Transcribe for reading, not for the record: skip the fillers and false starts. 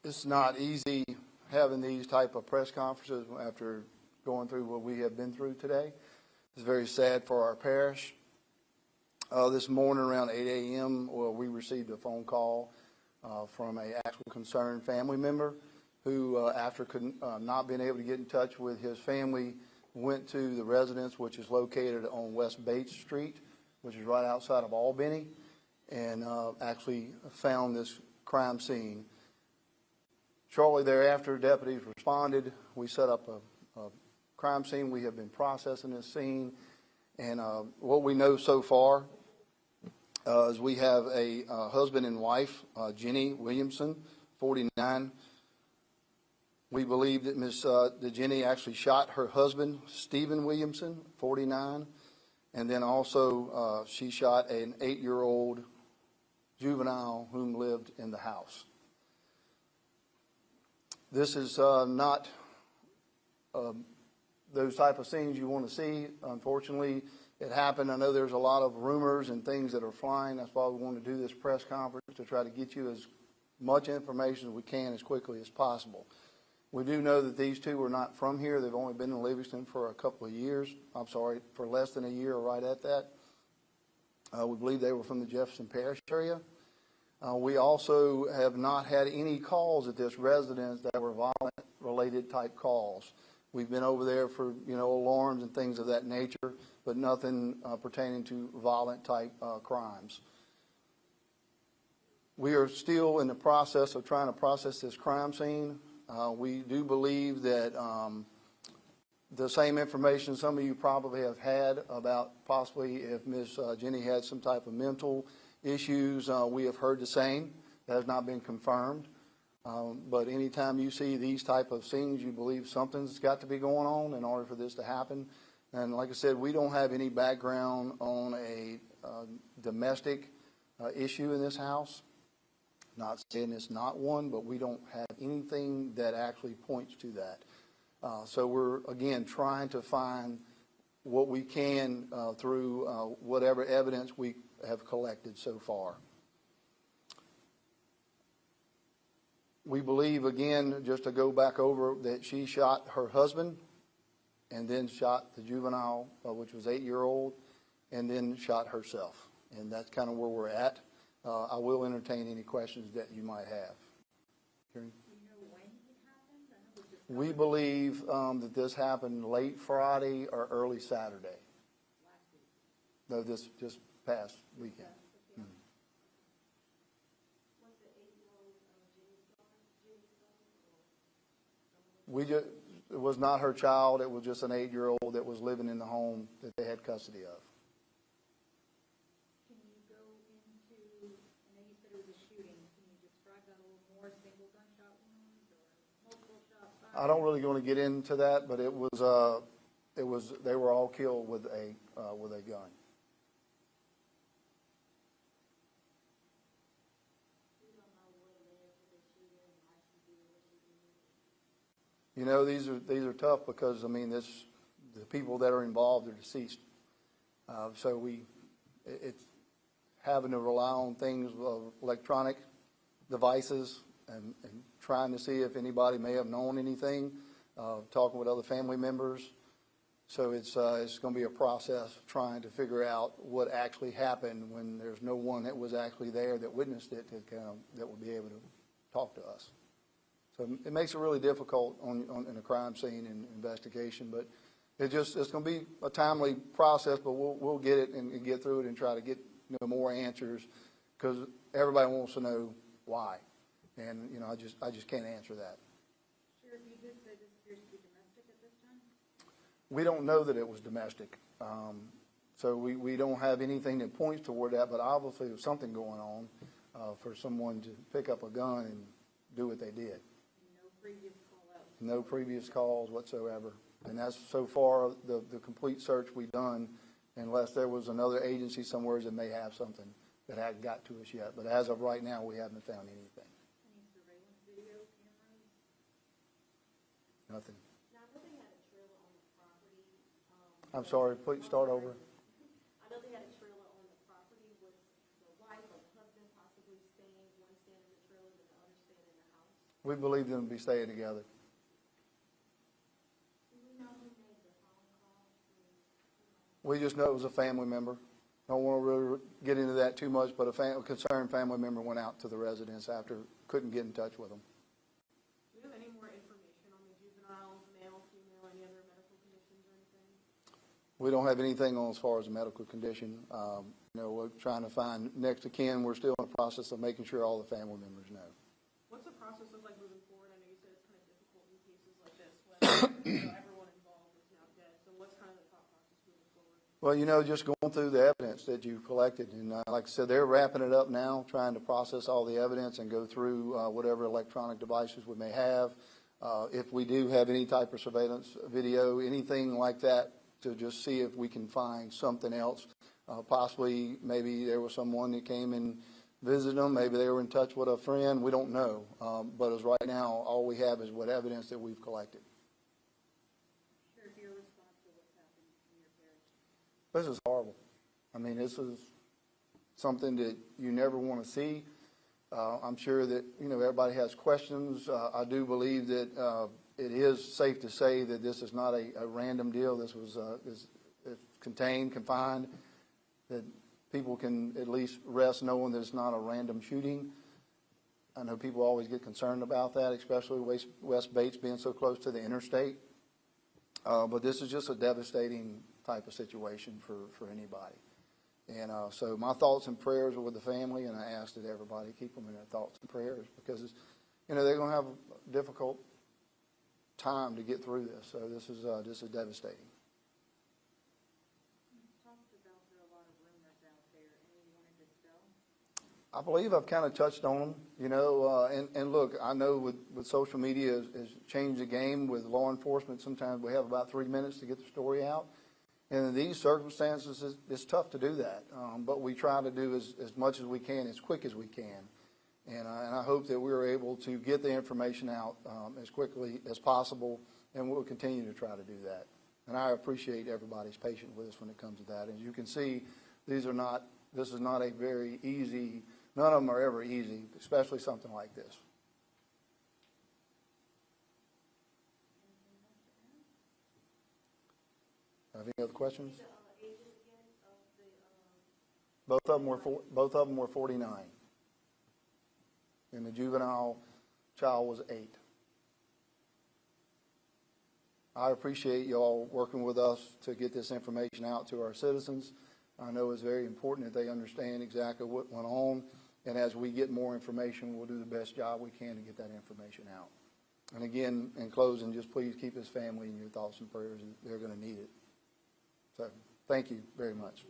It's not easy having these type of press conferences after going through what we have been through today. It's very sad for our parish. This morning around 8 a.m., we received a phone call from an actual concerned family member who, after not being able to get in touch with his family, went to the residence, which is located on West Bates Street, which is right outside of Albany, and actually found this crime scene. Shortly thereafter, deputies responded. We set up a crime scene. We have been processing this scene, and what we know so far is we have a husband and wife, Jenny Williamson, 49. We believe that Jenny actually shot her husband, Stephen Williamson, 49, and then also she shot an 8-year-old juvenile whom lived in the house. This is not those type of scenes you want to see. Unfortunately, it happened. I know there's a lot of rumors and things that are flying. That's why we want to do this press conference, to try to get you as much information as we can as quickly as possible. We do know that these two are not from here. They've only been in Livingston for a couple of years. I'm sorry, for less than a year, or right at that. We believe they were from the Jefferson Parish area. We also have not had any calls at this residence that were violent-related type calls. We've been over there for, alarms and things of that nature, but nothing pertaining to violent-type crimes. We are still in the process of trying to process this crime scene. We do believe that the same information some of you probably have had about possibly if Miss Jenny had some type of mental issues, we have heard the same. That has not been confirmed. But anytime you see these type of scenes, you believe something's got to be going on in order for this to happen. And like I said, we don't have any background on a domestic issue in this house. Not saying it's not one, but we don't have anything that actually points to that. So we're, again, trying to find what we can through whatever evidence we have collected so far. We believe, again, just to go back over, that she shot her husband and then shot the juvenile, which was 8-year-old, and then shot herself. And that's kind of where we're at. I will entertain any questions that you might have. Karen? Do you know when it happened? We believe that this happened late Friday or early Saturday. Last week? No, this just past weekend. Yeah. Okay. Was the 8-year-old Jenny's daughter? It was not her child. It was just an 8-year-old that was living in the home that they had custody of. I don't really want to get into that, but they were all killed with a gun. These are tough because the people that are involved are deceased. So it's having to rely on things, electronic devices, and trying to see if anybody may have known anything, talking with other family members. So it's going to be a process of trying to figure out what actually happened when there's no one that was actually there that witnessed it that would be able to talk to us. So it makes it really difficult in a crime scene and investigation, but it's going to be a timely process, but we'll get it and get through it and try to get more answers, because everybody wants to know why. And, I just can't answer that. Sheriff, you did say this appears to be domestic at this time? We don't know that it was domestic. So we don't have anything that points toward that, but obviously there's something going on for someone to pick up a gun and do what they did. No previous call-outs? No previous calls whatsoever. And that's so far the complete search we've done, unless there was another agency somewhere that may have something that hadn't got to us yet. But as of right now, we haven't found anything. Nothing. Now, I know they had a trailer on the property. I'm sorry, please start over. I know they had a trailer on the property. Was the wife or the husband possibly staying in the trailer We believe them to be staying together. Do we know who made the phone call? We just know it was a family member. Don't want to really get into that too much, but a concerned family member went out to the residence after couldn't get in touch with them. Do you have any more information on the juvenile, male, female, any other medical conditions or anything? We don't have anything on as far as a medical condition. We're trying to find next of kin. We're still in the process of making sure all the family members know. What's the process look like moving forward? I know you said it's kind of difficult in cases like this when everyone involved is now dead. So what's kind of the thought process moving forward? Well, just going through the evidence that you collected. And like I said, they're wrapping it up now, trying to process all the evidence and go through whatever electronic devices we may have. If we do have any type of surveillance video, anything like that, to just see if we can find something else. Possibly, maybe there was someone that came and visited them. Maybe they were in touch with a friend. We don't know. But as right now, all we have is what evidence that we've collected. Sure, if you're responsible, what's happened in your parish? This is horrible. I mean, this is something that you never want to see. I'm sure that, everybody has questions. I do believe that it is safe to say that this is not a random deal. This was is contained, confined, that people can at least rest knowing that it's not a random shooting. I know people always get concerned about that, especially West Bates being so close to the interstate. But this is just a devastating type of situation for anybody. And so my thoughts and prayers are with the family, and I ask that everybody keep them in their thoughts and prayers because, they're going to have a difficult time to get through this. So this is devastating. Talked about there are a lot of rumors out there. Any you wanted to dispel? I believe I've kind of touched on them, and look, I know with social media has changed the game with law enforcement. Sometimes we have about 3 minutes to get the story out. And in these circumstances, it's tough to do that. But we try to do as much as we can, as quick as we can. And I hope that we're able to get the information out as quickly as possible, and we'll continue to try to do that. And I appreciate everybody's patience with us when it comes to that. As you can see, this is not a very easy, none of them are ever easy, especially something like this. Have any other questions? Both of them were 49, and the juvenile child was 8. I appreciate y'all working with us to get this information out to our citizens. I know it's very important that they understand exactly what went on, and as we get more information, we'll do the best job we can to get that information out. And again, in closing, just please keep his family in your thoughts and prayers. They're going to need it. So thank you very much.